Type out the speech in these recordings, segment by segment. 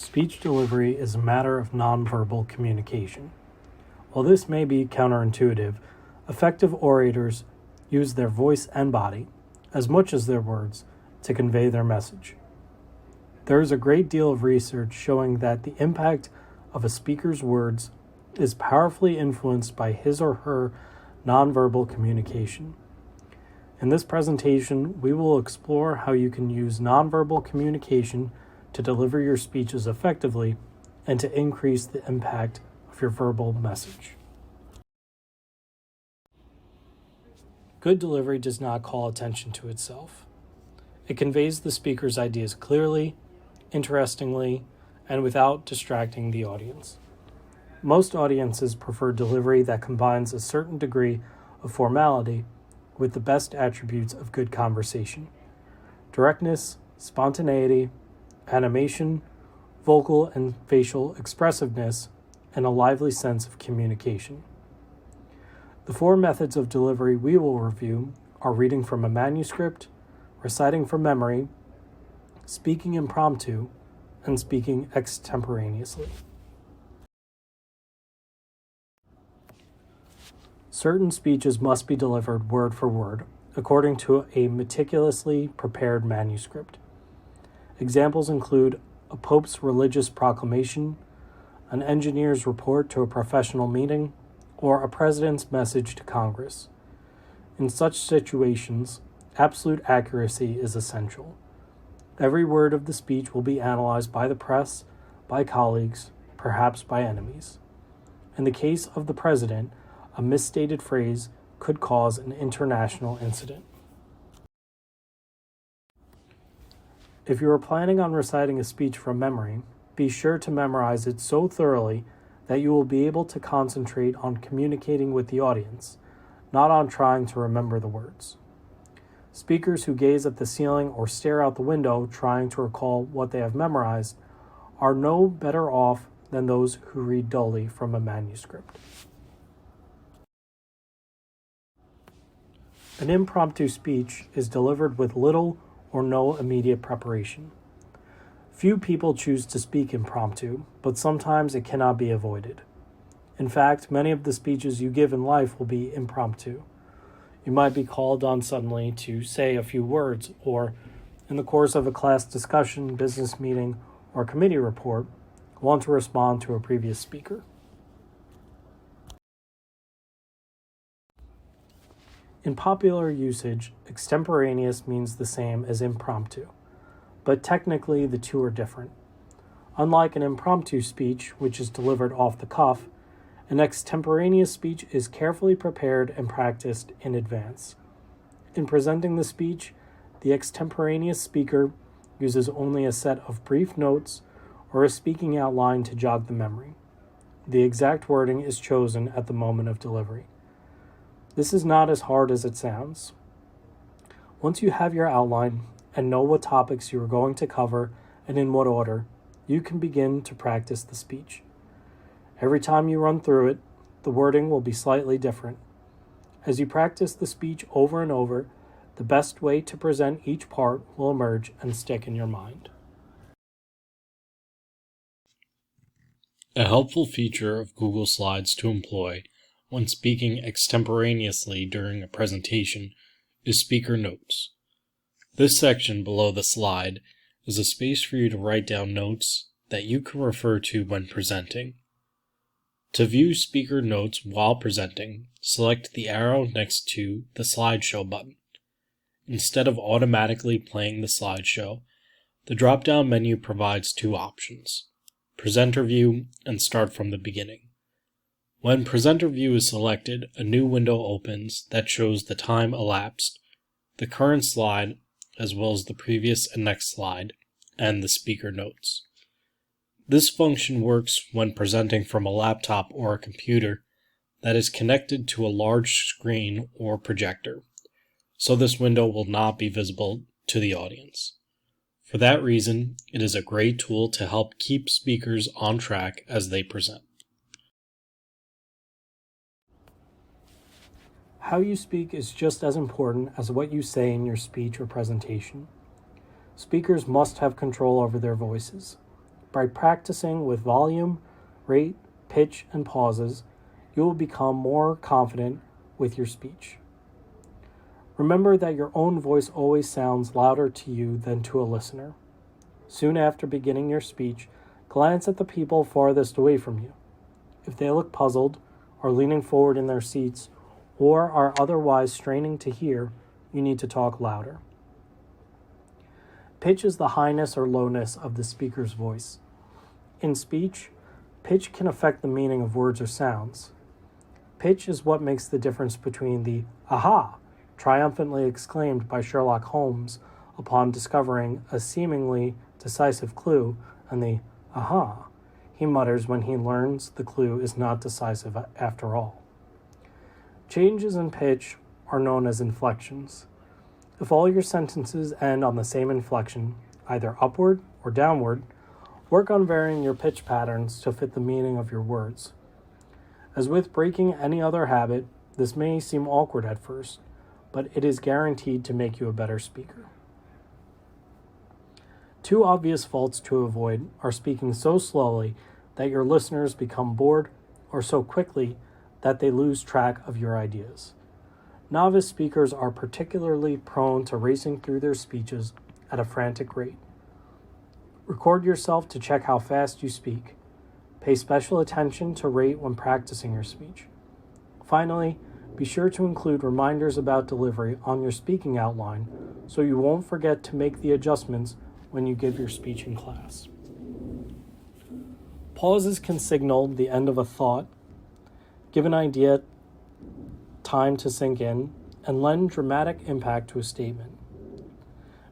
Speech delivery is a matter of nonverbal communication. While this may be counterintuitive, effective orators use their voice and body, as much as their words, to convey their message. There is a great deal of research showing that the impact of a speaker's words is powerfully influenced by his or her nonverbal communication. In this presentation, we will explore how you can use nonverbal communication to deliver your speeches effectively and to increase the impact of your verbal message. Good delivery does not call attention to itself. It conveys the speaker's ideas clearly, interestingly, and without distracting the audience. Most audiences prefer delivery that combines a certain degree of formality with the best attributes of good conversation: directness, spontaneity, animation, vocal and facial expressiveness, and a lively sense of communication. The four methods of delivery we will review are reading from a manuscript, reciting from memory, speaking impromptu, and speaking extemporaneously. Certain speeches must be delivered word for word, according to a meticulously prepared manuscript. Examples include a pope's religious proclamation, an engineer's report to a professional meeting, or a president's message to Congress. In such situations, absolute accuracy is essential. Every word of the speech will be analyzed by the press, by colleagues, perhaps by enemies. In the case of the president, a misstated phrase could cause an international incident. If you are planning on reciting a speech from memory, be sure to memorize it so thoroughly that you will be able to concentrate on communicating with the audience, not on trying to remember the words. Speakers who gaze at the ceiling or stare out the window trying to recall what they have memorized are no better off than those who read dully from a manuscript. An impromptu speech is delivered with little or no immediate preparation. Few people choose to speak impromptu, but sometimes it cannot be avoided. In fact, many of the speeches you give in life will be impromptu. You might be called on suddenly to say a few words, or in the course of a class discussion, business meeting, or committee report, want to respond to a previous speaker. In popular usage, extemporaneous means the same as impromptu, but technically the two are different. Unlike an impromptu speech, which is delivered off the cuff, an extemporaneous speech is carefully prepared and practiced in advance. In presenting the speech, the extemporaneous speaker uses only a set of brief notes or a speaking outline to jog the memory. The exact wording is chosen at the moment of delivery. This is not as hard as it sounds. Once you have your outline and know what topics you are going to cover and in what order, you can begin to practice the speech. Every time you run through it, the wording will be slightly different. As you practice the speech over and over, the best way to present each part will emerge and stick in your mind. A helpful feature of Google Slides to employ when speaking extemporaneously during a presentation is speaker notes. This section below the slide is a space for you to write down notes that you can refer to when presenting. To view speaker notes while presenting, select the arrow next to the slideshow button. Instead of automatically playing the slideshow, the drop-down menu provides two options: Presenter View and Start from the Beginning. When Presenter View is selected, a new window opens that shows the time elapsed, the current slide, as well as the previous and next slide, and the speaker notes. This function works when presenting from a laptop or a computer that is connected to a large screen or projector, so this window will not be visible to the audience. For that reason, it is a great tool to help keep speakers on track as they present. How you speak is just as important as what you say in your speech or presentation. Speakers must have control over their voices. By practicing with volume, rate, pitch, and pauses, you will become more confident with your speech. Remember that your own voice always sounds louder to you than to a listener. Soon after beginning your speech, glance at the people farthest away from you. If they look puzzled, are leaning forward in their seats, or are otherwise straining to hear, you need to talk louder. Pitch is the highness or lowness of the speaker's voice. In speech, pitch can affect the meaning of words or sounds. Pitch is what makes the difference between the "aha" triumphantly exclaimed by Sherlock Holmes upon discovering a seemingly decisive clue and the "aha" he mutters when he learns the clue is not decisive after all. Changes in pitch are known as inflections. If all your sentences end on the same inflection, either upward or downward, work on varying your pitch patterns to fit the meaning of your words. As with breaking any other habit, this may seem awkward at first, but it is guaranteed to make you a better speaker. Two obvious faults to avoid are speaking so slowly that your listeners become bored, or so quickly that they lose track of your ideas. Novice speakers are particularly prone to racing through their speeches at a frantic rate. Record yourself to check how fast you speak. Pay special attention to rate when practicing your speech. Finally, be sure to include reminders about delivery on your speaking outline so you won't forget to make the adjustments when you give your speech in class. Pauses can signal the end of a thought, give an idea time to sink in, and lend dramatic impact to a statement.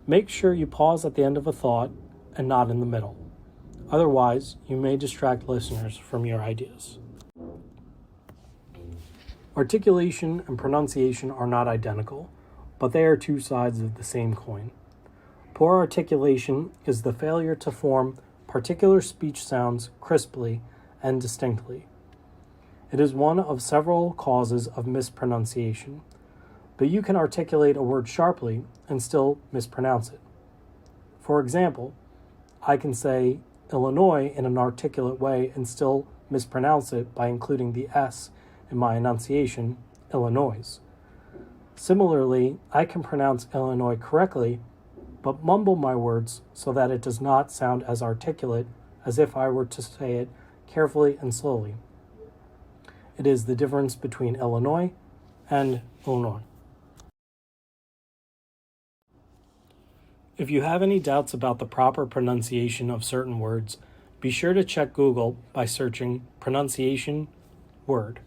Make sure you pause at the end of a thought and not in the middle. Otherwise, you may distract listeners from your ideas. Articulation and pronunciation are not identical, but they are two sides of the same coin. Poor articulation is the failure to form particular speech sounds crisply and distinctly. It is one of several causes of mispronunciation, but you can articulate a word sharply and still mispronounce it. For example, I can say Illinois in an articulate way and still mispronounce it by including the S in my enunciation, Illinois. Similarly, I can pronounce Illinois correctly, but mumble my words so that it does not sound as articulate as if I were to say it carefully and slowly. It is the difference between Illinois and Illinois. If you have any doubts about the proper pronunciation of certain words, be sure to check Google by searching pronunciation word.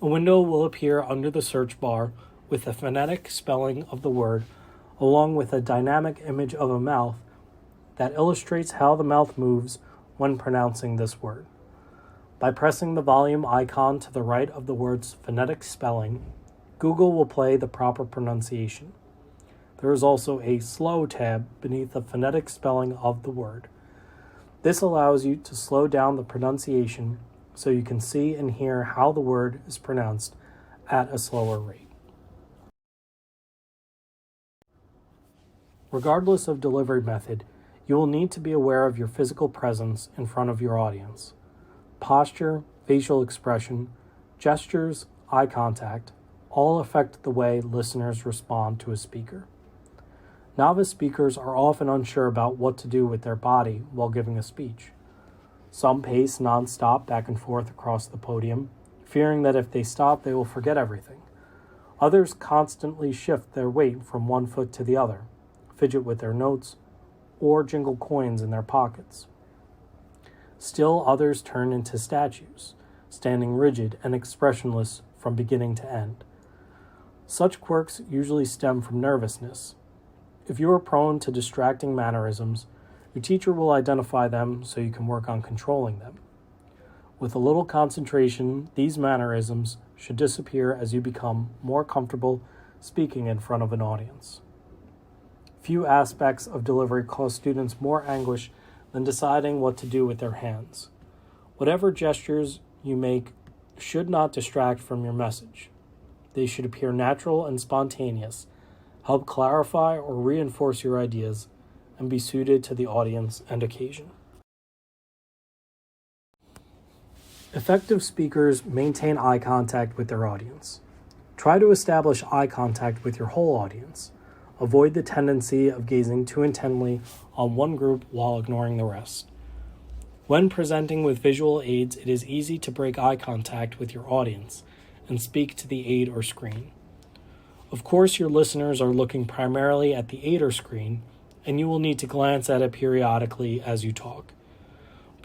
A window will appear under the search bar with the phonetic spelling of the word, along with a dynamic image of a mouth that illustrates how the mouth moves when pronouncing this word. By pressing the volume icon to the right of the word's phonetic spelling, Google will play the proper pronunciation. There is also a slow tab beneath the phonetic spelling of the word. This allows you to slow down the pronunciation so you can see and hear how the word is pronounced at a slower rate. Regardless of delivery method, you will need to be aware of your physical presence in front of your audience. Posture, facial expression, gestures, eye contact, all affect the way listeners respond to a speaker. Novice speakers are often unsure about what to do with their body while giving a speech. Some pace nonstop back and forth across the podium, fearing that if they stop, they will forget everything. Others constantly shift their weight from one foot to the other, fidget with their notes, or jingle coins in their pockets. Still others turn into statues, standing rigid and expressionless from beginning to end. Such quirks usually stem from nervousness. If you are prone to distracting mannerisms, your teacher will identify them so you can work on controlling them. With a little concentration, these mannerisms should disappear as you become more comfortable speaking in front of an audience. Few aspects of delivery cause students more anguish than deciding what to do with their hands. Whatever gestures you make should not distract from your message. They should appear natural and spontaneous, help clarify or reinforce your ideas, and be suited to the audience and occasion. Effective speakers maintain eye contact with their audience. Try to establish eye contact with your whole audience. Avoid the tendency of gazing too intently on one group while ignoring the rest. When presenting with visual aids, it is easy to break eye contact with your audience and speak to the aid or screen. Of course, your listeners are looking primarily at the aid or screen, and you will need to glance at it periodically as you talk.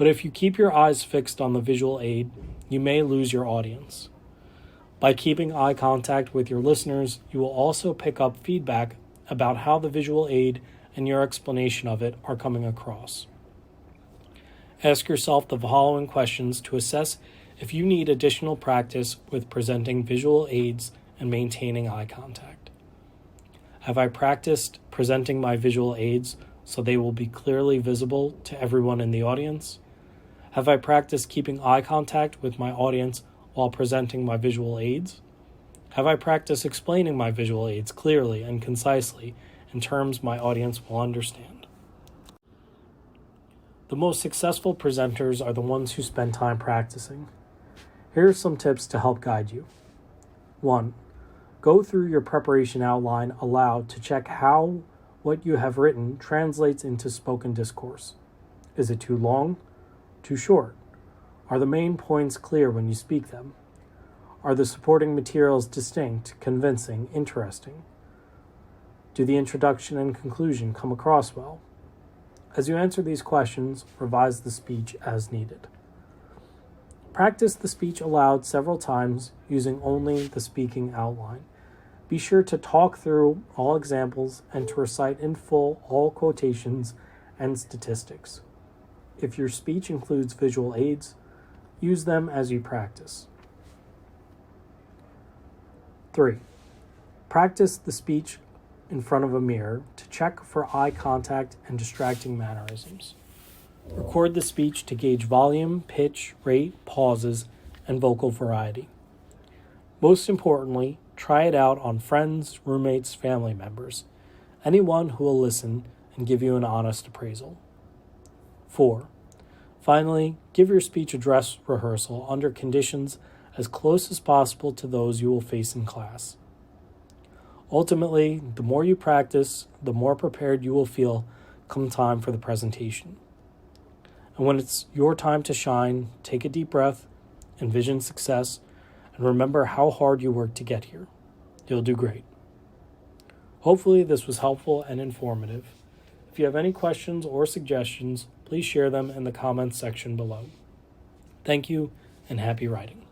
But if you keep your eyes fixed on the visual aid, you may lose your audience. By keeping eye contact with your listeners, you will also pick up feedback about how the visual aid and your explanation of it are coming across. Ask yourself the following questions to assess if you need additional practice with presenting visual aids and maintaining eye contact. Have I practiced presenting my visual aids so they will be clearly visible to everyone in the audience? Have I practiced keeping eye contact with my audience while presenting my visual aids? Have I practiced explaining my visual aids clearly and concisely in terms my audience will understand? The most successful presenters are the ones who spend time practicing. Here are some tips to help guide you. 1. Go through your preparation outline aloud to check how what you have written translates into spoken discourse. Is it too long? Too short? Are the main points clear when you speak them? Are the supporting materials distinct, convincing, interesting? Do the introduction and conclusion come across well? As you answer these questions, revise the speech as needed. Practice the speech aloud several times using only the speaking outline. Be sure to talk through all examples and to recite in full all quotations and statistics. If your speech includes visual aids, use them as you practice. 3. Practice the speech in front of a mirror to check for eye contact and distracting mannerisms. Record the speech to gauge volume, pitch, rate, pauses, and vocal variety. Most importantly, try it out on friends, roommates, family members, anyone who will listen and give you an honest appraisal. 4. Finally, give your speech a dress rehearsal under conditions as close as possible to those you will face in class. Ultimately, the more you practice, the more prepared you will feel come time for the presentation. And when it's your time to shine, take a deep breath, envision success, and remember how hard you worked to get here. You'll do great. Hopefully this was helpful and informative. If you have any questions or suggestions, please share them in the comments section below. Thank you and happy writing.